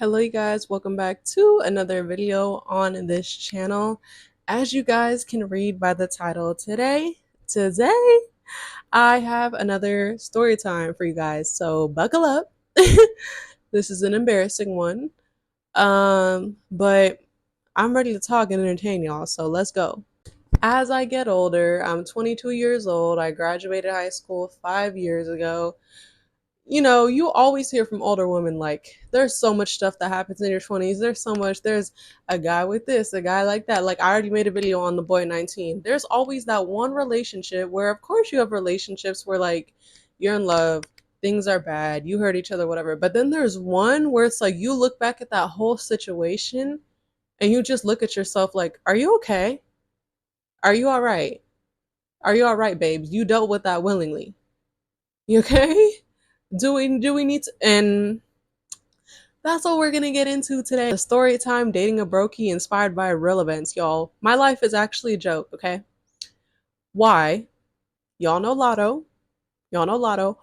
Hello you guys, welcome back to another video on this channel. As you guys can read by the title today I have another story time for you guys, so buckle up. This is an embarrassing one, but I'm ready to talk and entertain y'all, so let's go. As I get older, I'm 22 years old. I graduated high school 5 years ago. You always hear from older women like there's so much stuff that happens in your 20s. There's a guy with this, a guy like that. Like I already made a video on the boy 19. There's always that one relationship where of course you have relationships where like you're in love, things are bad, you hurt each other, whatever. But then there's one where it's like you look back at that whole situation and you just look at yourself like, are you okay? Are you all right? Are you all right, babes? You dealt with that willingly. You okay? Do we need to, and that's what we're gonna get into today. The story time, dating a brokey inspired by real events, y'all. My life is actually a joke, okay? Why? Y'all know Lotto. Y'all know Lotto.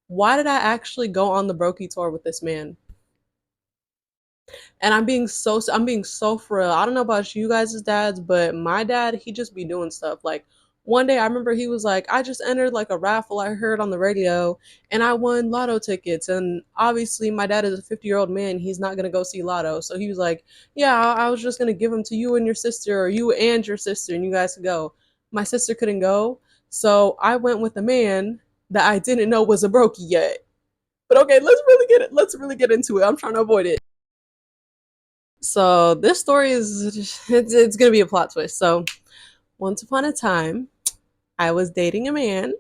Why did I actually go on the Brokie Tour with this man? And I'm being so for real. I don't know about you guys' dads, but my dad, he just be doing stuff. Like one day I remember he was like, I just entered like a raffle I heard on the radio and I won lotto tickets. And obviously my dad is a 50-year-old man. He's not gonna go see lotto. So he was like, yeah, I was just gonna give them to you and your sister, or you and your sister, and you guys could go. My sister couldn't go. So I went with a man that I didn't know was a brokey yet. But okay, let's really get into it. I'm trying to avoid it. So this story is it's gonna be a plot twist. So once upon a time, I was dating a man.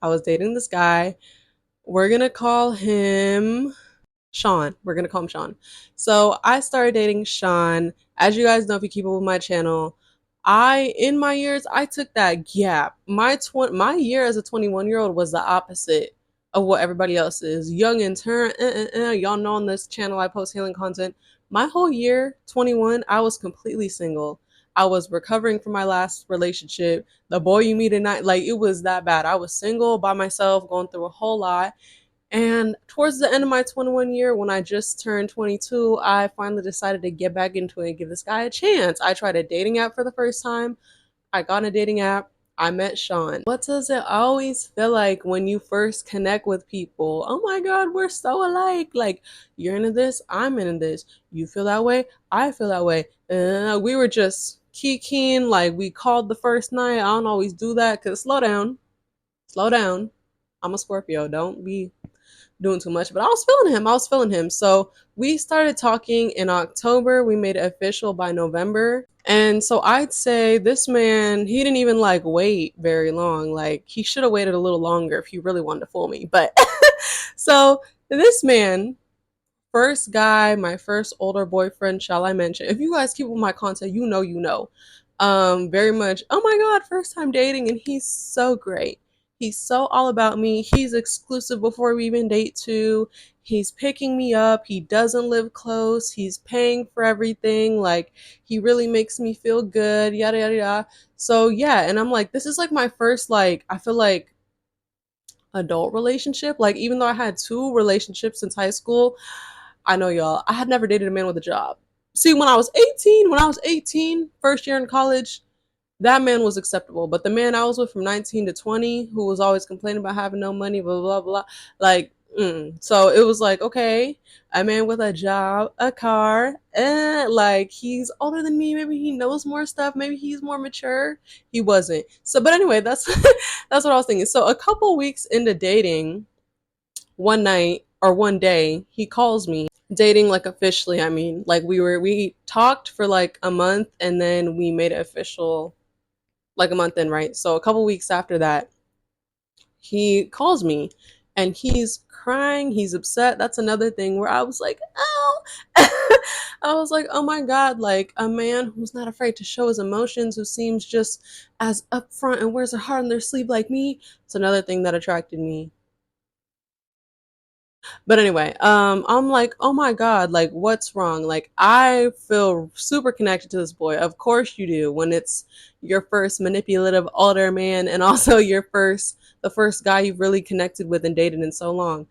I was dating this guy. We're gonna call him Shawn. We're gonna call him Shawn. So I started dating Shawn. As you guys know, if you keep up with my channel, in my years I took that gap. My year as a 21-year-old was the opposite of what everybody else is. Young and turn. Y'all know on this channel I post healing content. My whole year, 21, I was completely single. I was recovering from my last relationship. The boy you meet at night, like it was that bad. I was single by myself, going through a whole lot. And towards the end of my 21 year, when I just turned 22, I finally decided to get back into it and give this guy a chance. I tried a dating app for the first time. I got on a dating app. I met Shawn. What does it always feel like when you first connect with people? Oh my God, we're so alike. Like, you're into this, I'm into this. You feel that way, I feel that way. We were just keen. Like, we called the first night. I don't always do that because slow down. Slow down. I'm a Scorpio. Don't be doing too much, but I was feeling him. I was feeling him. So we started talking in October. We made it official by November. And so I'd say this man, he didn't even like wait very long. Like he should have waited a little longer if he really wanted to fool me. But so this man, first guy, my first older boyfriend, shall I mention? If you guys keep with my content, you know. Very much, oh my God, first time dating, and he's so great. He's so all about me. He's exclusive before we even date too. He's picking me up. He doesn't live close. He's paying for everything. Like he really makes me feel good. Yada yada yada. So yeah, and I'm like, this is like my first like I feel like adult relationship. Like even though I had two relationships since high school, I know y'all, I had never dated a man with a job. See, when I was 18, first year in college, that man was acceptable. But the man I was with from 19 to 20, who was always complaining about having no money, blah, blah, blah, like, so it was like, okay, a man with a job, a car, like he's older than me. Maybe he knows more stuff. Maybe he's more mature. He wasn't. So, but anyway, that's, that's what I was thinking. So a couple weeks into dating, one night or one day, he calls me. Dating like officially, I mean, like we talked for like a month and then we made it official like a month in, right? So a couple weeks after that, he calls me and he's crying, he's upset. That's another thing where I was like, oh, I was like, oh my God, like a man who's not afraid to show his emotions, who seems just as upfront and wears their heart on their sleeve like me. It's another thing that attracted me. But anyway, I'm like, oh my God, like what's wrong? Like I feel super connected to this boy. Of course you do when it's your first manipulative older man and also the first guy you've really connected with and dated in so long.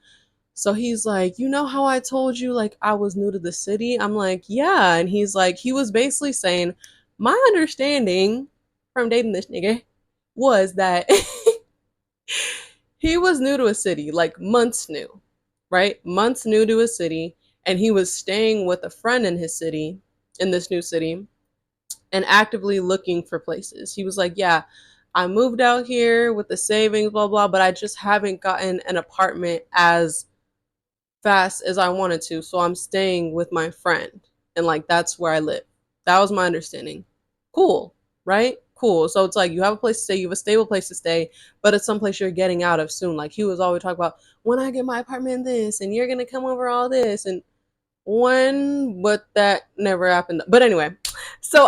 So he's like, you know how I told you like I was new to the city? I'm like, yeah. And he's like, he was basically saying, my understanding from dating this nigga was that he was new to a city, like months new, right? Months new to a city. And he was staying with a friend in his city, in this new city, and actively looking for places. He was like, yeah, I moved out here with the savings, blah, blah, but I just haven't gotten an apartment as fast as I wanted to. So I'm staying with my friend. And like, that's where I live. That was my understanding. Cool, right? Cool. So it's like you have a place to stay, you have a stable place to stay, but it's someplace you're getting out of soon. Like he was always talking about when I get my apartment this and you're gonna come over all this and when, but that never happened. But anyway, so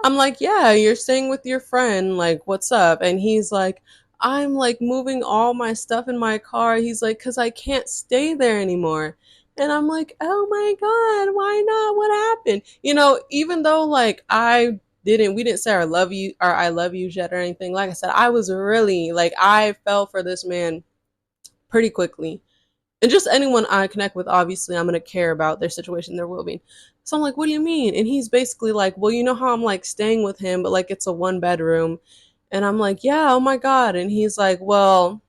I'm like, yeah, you're staying with your friend. Like, what's up? And he's like, I'm like moving all my stuff in my car. He's like, because I can't stay there anymore. And I'm like, oh my God, why not? What happened? You know, even though like we didn't say I love you yet or anything. Like I said, I was really like, I fell for this man pretty quickly. And just anyone I connect with, obviously, I'm going to care about their situation, their well being. So I'm like, what do you mean? And he's basically like, well, you know how I'm like staying with him, but like it's a 1 bedroom. And I'm like, yeah, oh my God. And he's like, well,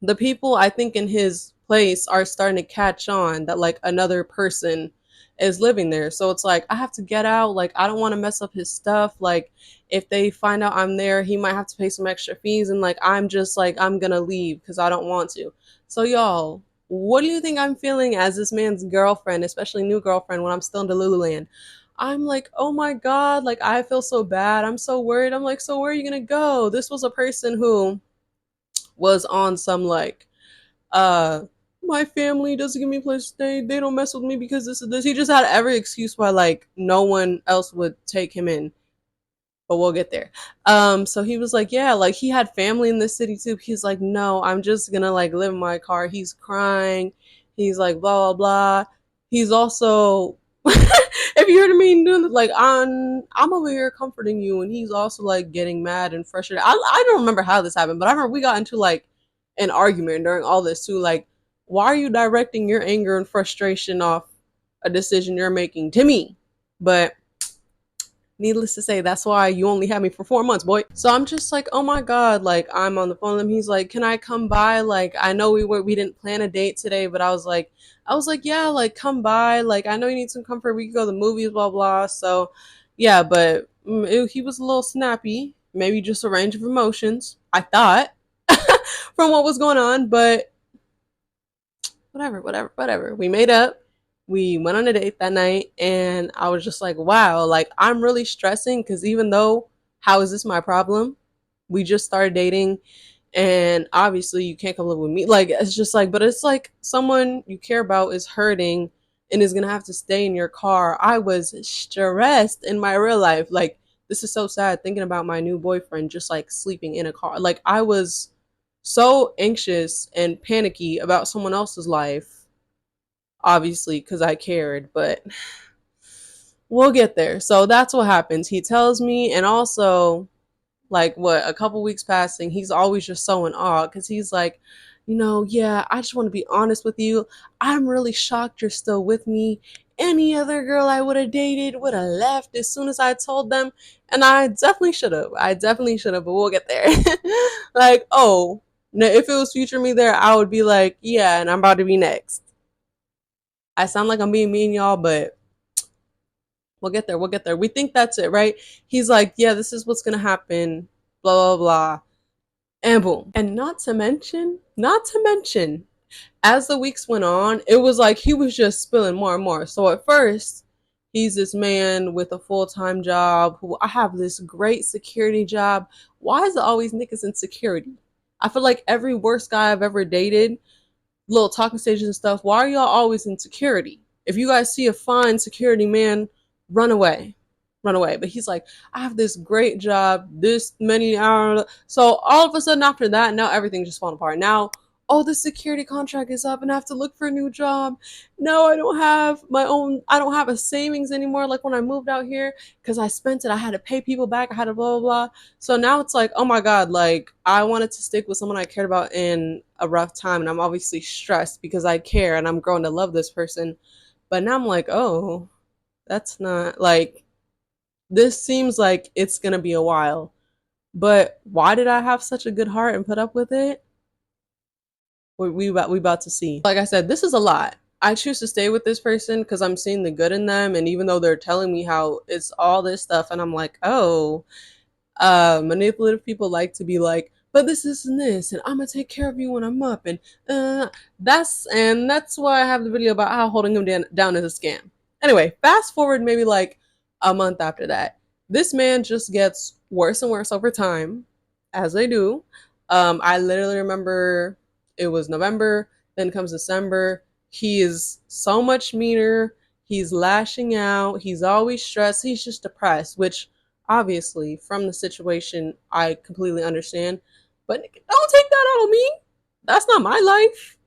the people I think in his place are starting to catch on that like another person is living there. So it's like I have to get out. Like I don't want to mess up his stuff. Like if they find out I'm there, he might have to pay some extra fees. And like I'm just like I'm gonna leave because I don't want to. So y'all, what do you think I'm feeling as this man's girlfriend, especially new girlfriend, when I'm still in Delululand? I'm like, oh my God, like I feel so bad. I'm so worried. I'm like, so where are you gonna go? This was a person who was on some like uh my family doesn't give me a place to stay, they don't mess with me because this is this. He just had every excuse why like no one else would take him in, but we'll get there. So he was like, yeah, like he had family in the city too. He's like, no, I'm just gonna like live in my car. He's crying, he's like blah blah blah. He's also if you heard me doing this, like I'm over here comforting you, and he's also like getting mad and frustrated. I don't remember how this happened, but I remember we got into like an argument during all this too. Like, why are you directing your anger and frustration off a decision you're making to me? But needless to say, that's why you only had me for 4 months, boy. So I'm just like, oh my God, like I'm on the phone with him. He's like, can I come by? Like, I know we didn't plan a date today, but I was like, yeah, like come by. Like, I know you need some comfort. We could go to the movies, blah, blah. So yeah, but he was a little snappy, maybe just a range of emotions, I thought, from what was going on, but whatever, whatever, whatever. We made up. We went on a date that night, and I was just like, wow, like I'm really stressing because even though, how is this my problem? We just started dating, and obviously you can't come live with me. Like, it's just like, but it's like someone you care about is hurting and is gonna have to stay in your car. I was stressed in my real life. Like, this is so sad thinking about my new boyfriend just like sleeping in a car. Like, I was so anxious and panicky about someone else's life, obviously, because I cared, but we'll get there. So that's what happens. He tells me, and also, like, what, a couple weeks passing, he's always just so in awe because he's like, yeah, I just want to be honest with you. I'm really shocked you're still with me. Any other girl I would have dated would have left as soon as I told them. And I definitely should have. I definitely should have, but we'll get there. Like, oh, if it was future me there, I would be like, yeah, and I'm about to be next. I sound like I'm being mean, y'all, but we'll get there. We'll get there. We think that's it, right? He's like, yeah, this is what's going to happen, blah, blah, blah. And boom. And not to mention, as the weeks went on, it was like he was just spilling more and more. So at first, he's this man with a full-time job who I have this great security job. Why is it always niggas in security? I feel like every worst guy I've ever dated, little talking stages and stuff, why are y'all always in security? If you guys see a fine security man, run away. Run away. But he's like, I have this great job, this many hours. So all of a sudden after that, now everything's just falling apart. Now oh, the security contract is up and I have to look for a new job. No, I don't have my own, I don't have a savings anymore like when I moved out here because I spent it. I had to pay people back. I had to blah, blah, blah. So now it's like, oh my God, like I wanted to stick with someone I cared about in a rough time. And I'm obviously stressed because I care and I'm growing to love this person. But now I'm like, oh, that's not like, this seems like it's going to be a while. But why did I have such a good heart and put up with it? We about to see. Like I said, this is a lot. I choose to stay with this person because I'm seeing the good in them, and even though they're telling me how it's all this stuff, and I'm like, oh, manipulative people like to be like, but this and this, and I'm gonna take care of you when I'm up, and that's why I have the video about how holding him down is a scam. Anyway, fast forward maybe like a month after that, this man just gets worse and worse over time, as they do. I literally remember it was November, then comes December. He is so much meaner. He's lashing out. He's always stressed. He's just depressed, which obviously from the situation I completely understand. But don't take that out on me. That's not my life.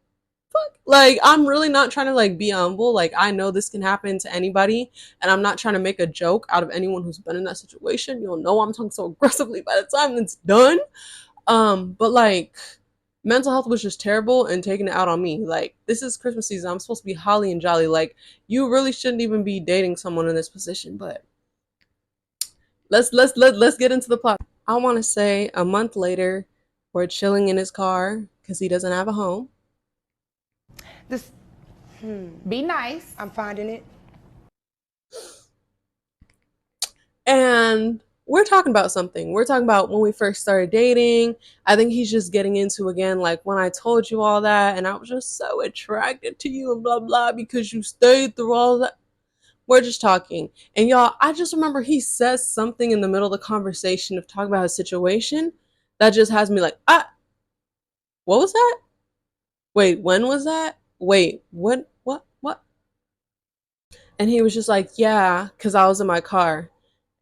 Fuck. Like I'm really not trying to like be humble. Like I know this can happen to anybody, and I'm not trying to make a joke out of anyone who's been in that situation. You'll know I'm talking so aggressively by the time it's done. But like mental health was just terrible and taking it out on me. Like this is Christmas season. I'm supposed to be holly and jolly. Like you really shouldn't even be dating someone in this position. But let's get into the plot. I want to say a month later, we're chilling in his car because he doesn't have a home. This be nice. I'm finding it. And we're talking about something. We're talking about when we first started dating. I think he's just getting into again, like when I told you all that, and I was just so attracted to you and blah blah because you stayed through all that. We're just talking. And y'all, I just remember he says something in the middle of the conversation of talking about his situation that just has me like, what was that? Wait, when was that? Wait, what? And he was just like, yeah, because I was in my car.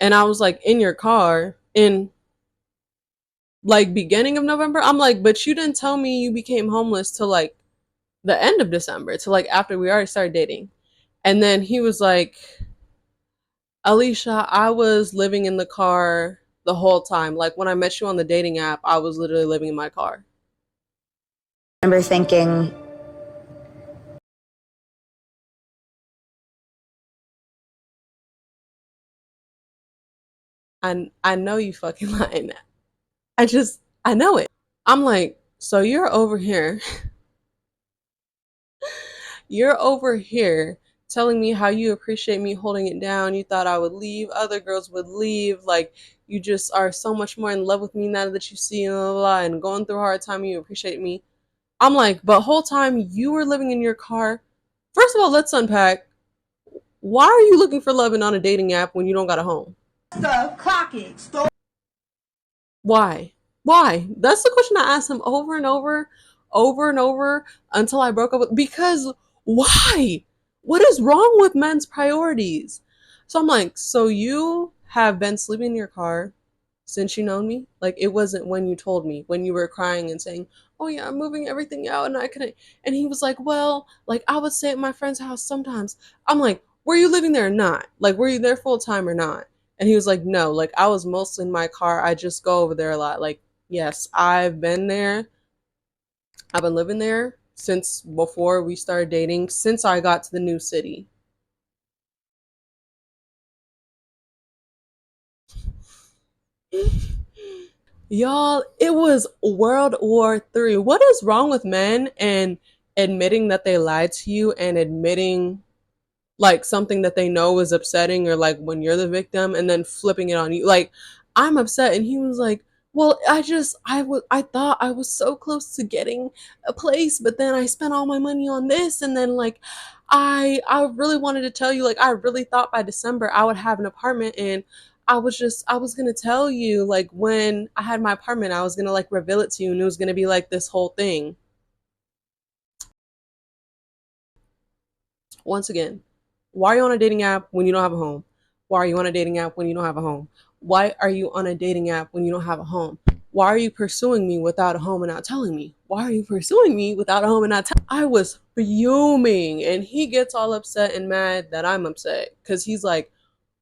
And I was like, in your car in like beginning of November? I'm like, but you didn't tell me you became homeless till like the end of December, till like after we already started dating. And then he was like, Alicia, I was living in the car the whole time. Like when I met you on the dating app, I was literally living in my car. I remember thinking, And I know you fucking lying. I know it. I'm like, so you're over here. You're over here telling me how you appreciate me holding it down. You thought I would leave, other girls would leave. Like, you just are so much more in love with me now that you see, blah, blah, blah, and going through a hard time, you appreciate me. I'm like, but whole time you were living in your car. First of all, let's unpack. Why are you looking for loving on a dating app when you don't got a home? The clock it. Why? Why? That's the question I asked him over and over until I broke up with. Because why? What is wrong with men's priorities? So I'm like, so you have been sleeping in your car since you known me? Like it wasn't when you told me, when you were crying and saying, oh yeah, I'm moving everything out and I couldn't. And he was like, well, like I would stay at my friend's house sometimes. I'm like, were you living there or not? Like, were you there full time or not? And he was like, no, like I was mostly in my car. I just go over there a lot. Like, yes, I've been there. I've been living there since before we started dating, since I got to the new city. Y'all, it was World War III. What is wrong with men and admitting that they lied to you and admitting like something that they know is upsetting or like when you're the victim and then flipping it on you? Like I'm upset and he was like, well, I thought I was so close to getting a place, but then I spent all my money on this, and then like I really wanted to tell you, like I really thought by December I would have an apartment, and I was gonna tell you like when I had my apartment I was gonna like reveal it to you, and it was gonna be like this whole thing. Once again, why are you on a dating app when you don't have a home? Why are you on a dating app when you don't have a home? Why are you on a dating app when you don't have a home? why are you pursuing me without a home and not telling me? Why are you pursuing me without a home and not telling me? I was fuming, and he gets all upset and mad that I'm upset because he's like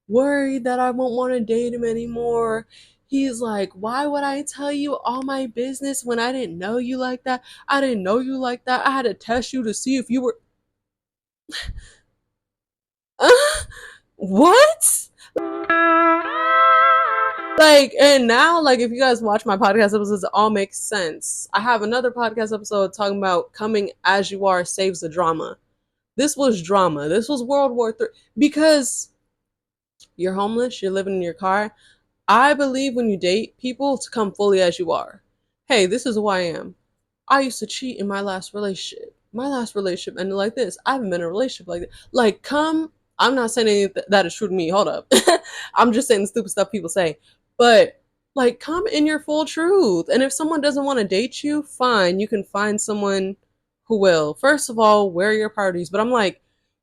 worried that I won't want to date him anymore. He's like, why would I tell you all my business when I didn't know you like that? I didn't know you like that. I had to test you to see if you were what? Like, and now, like, if you guys watch my podcast episodes, it all makes sense. I have another podcast episode talking about coming as you are saves the drama. This was drama. This was World War III. Because you're homeless, you're living in your car. I believe when you date people to come fully as you are. Hey, this is who I am. I used to cheat in my last relationship. My last relationship ended like this. I haven't been in a relationship like that. Like, come. I'm not saying anything that is true to me. Hold up. I'm just saying the stupid stuff people say. But, like, come in your full truth. And if someone doesn't want to date you, fine. You can find someone who will. First of all, wear your priorities. But I'm like,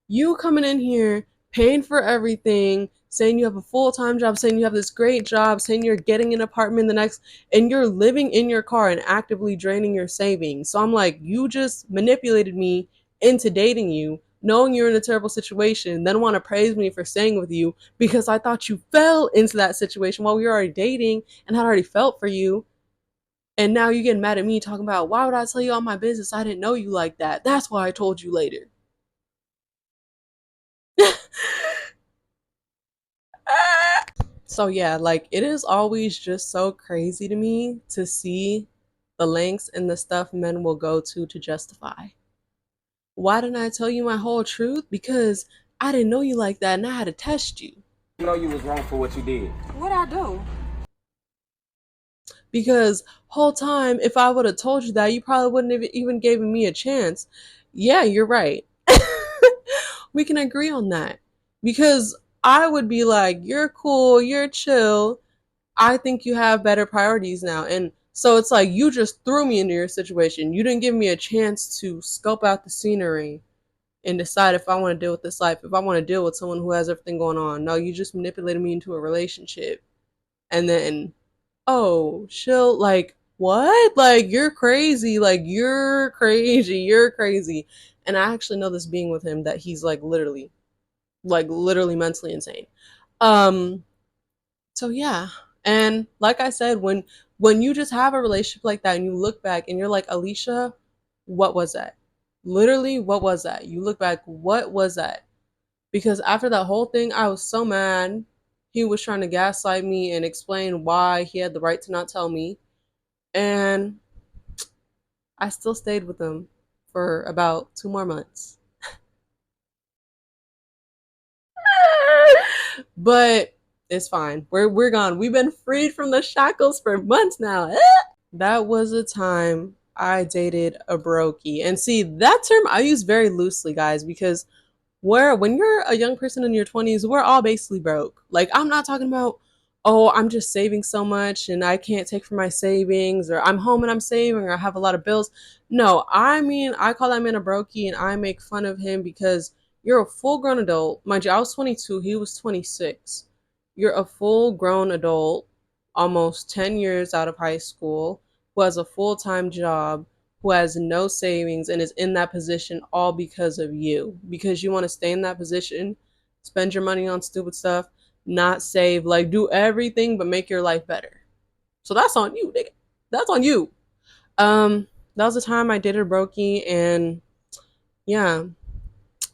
you coming in here, paying for everything, saying you have a full-time job, saying you have this great job, saying you're getting an apartment the next, and you're living in your car and actively draining your savings. So I'm like, you just manipulated me into dating you, knowing you're in a terrible situation, then want to praise me for staying with you because I thought you fell into that situation while we were already dating and had already felt for you. And now you're getting mad at me talking about, why would I tell you all my business? I didn't know you like that. That's why I told you later. So yeah, like, it is always just so crazy to me to see the lengths and the stuff men will go to justify. Why didn't I tell you my whole truth? Because I didn't know you like that and I had to test you. You know you was wrong for what you did. What I do? Because whole time, if I would have told you that, you probably wouldn't have even given me a chance. Yeah, you're right. We can agree on that. Because I would be like, you're cool, you're chill. I think you have better priorities now. And so it's like you just threw me into your situation. You didn't give me a chance to scope out the scenery and decide if I want to deal with this life, if I want to deal with someone who has everything going on. No, you just manipulated me into a relationship. And then, oh, she'll like, what? Like, you're crazy. Like, you're crazy. You're crazy. And I actually know this being with him that he's like literally mentally insane. Um, so yeah. And like I said, when you just have a relationship like that and you look back and you're like, Alicia, what was that? Literally, what was that? You look back, what was that? Because after that whole thing, I was so mad. He was trying to gaslight me and explain why he had the right to not tell me. And I still stayed with him for about 2 more months. But it's fine. We're gone. We've been freed from the shackles for months now. That was a time I dated a brokey. And see, that term I use very loosely, guys, because when you're a young person in your 20s, we're all basically broke. Like, I'm not talking about, oh, I'm just saving so much and I can't take from my savings, or I'm home and I'm saving, or I have a lot of bills. No, I mean, I call that man a brokey and I make fun of him because you're a full grown adult. Mind you, I was 22, he was 26. You're a full grown adult, almost 10 years out of high school, who has a full time job, who has no savings and is in that position all because of you. Because you want to stay in that position, spend your money on stupid stuff, not save, like do everything but make your life better. So that's on you, nigga. That's on you. That was the time I dated a brokey, and yeah,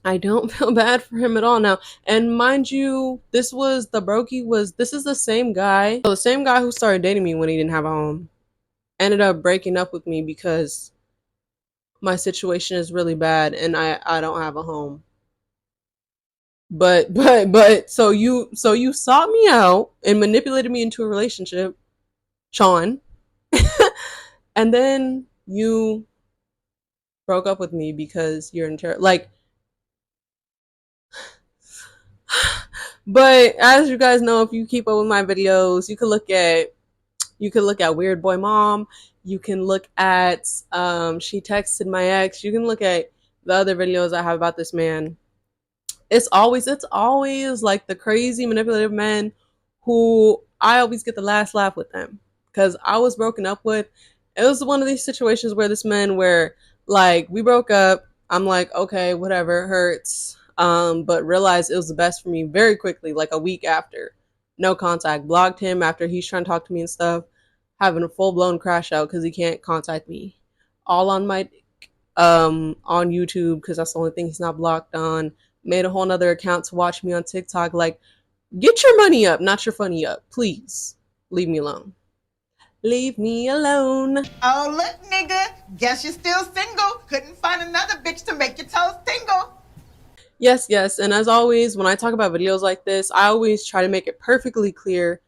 I don't feel bad for him at all now. And mind you, this is the same guy. So the same guy who started dating me when he didn't have a home ended up breaking up with me because my situation is really bad and I don't have a home. But so you sought me out and manipulated me into a relationship, Shawn, and then you broke up with me because you're in terror. Like, but as you guys know, if you keep up with my videos, you can look at Weird Boy Mom. You can look at She Texted My Ex. You can look at the other videos I have about this man. It's always like the crazy manipulative men who I always get the last laugh with them. because I was broken up with. It was one of these situations where this man, where like we broke up, I'm like, okay, whatever, it hurts. But realized it was the best for me very quickly, like a week after. No contact. Blocked him after he's trying to talk to me and stuff. Having a full blown crash out because he can't contact me. All on my on YouTube because that's the only thing he's not blocked on. Made a whole nother account to watch me on TikTok. Like, get your money up, not your funny up. Please leave me alone. Leave me alone. Oh, look, nigga. Guess you're still single. Couldn't find another bitch to make your toes tingle. Yes, yes. And as always, when I talk about videos like this, I always try to make it perfectly clear.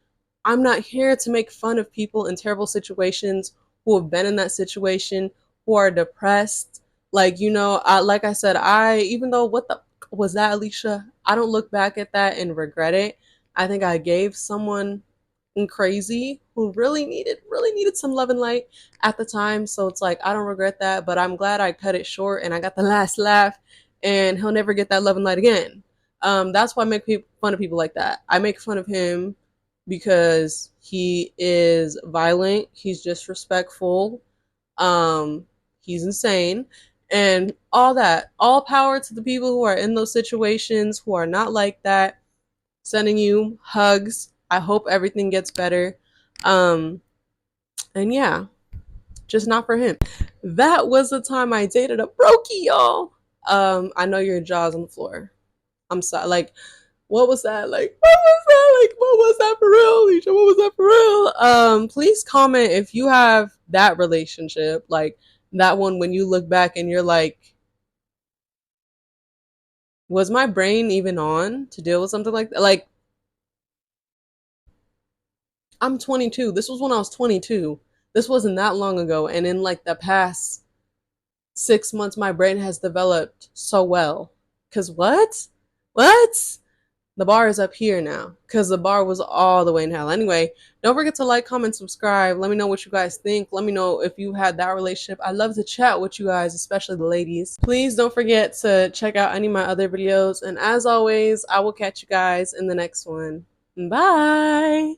I'm not here to make fun of people in terrible situations who have been in that situation, who are depressed. Like, like I said, even though, what the was that, Alicia? I don't look back at that and regret it. I think I gave someone crazy who really needed some love and light at the time. So it's like, I don't regret that, but I'm glad I cut it short and I got the last laugh, and he'll never get that love and light again. That's why I make fun of people like that. I make fun of him because he is violent, he's disrespectful, um, he's insane, and all that. All power to the people who are in those situations, who are not like that. Sending you hugs. I hope everything gets better. And yeah, just not for him. That was the time I dated a brokey, y'all. I know your jaw's on the floor. I'm sorry. Like, what was that? Like, what was that? Like, what was that for real, Alicia? What was that for real? Please comment if you have that relationship, like that one when you look back and you're like, was my brain even on to deal with something like that? Like, I'm 22. This was when I was 22. This wasn't that long ago. And in like the past 6 months, my brain has developed so well. Cause what? What? The bar is up here now. Cause the bar was all the way in hell. Anyway, don't forget to like, comment, subscribe. Let me know what you guys think. Let me know if you had that relationship. I love to chat with you guys, especially the ladies. Please don't forget to check out any of my other videos. And as always, I will catch you guys in the next one. Bye.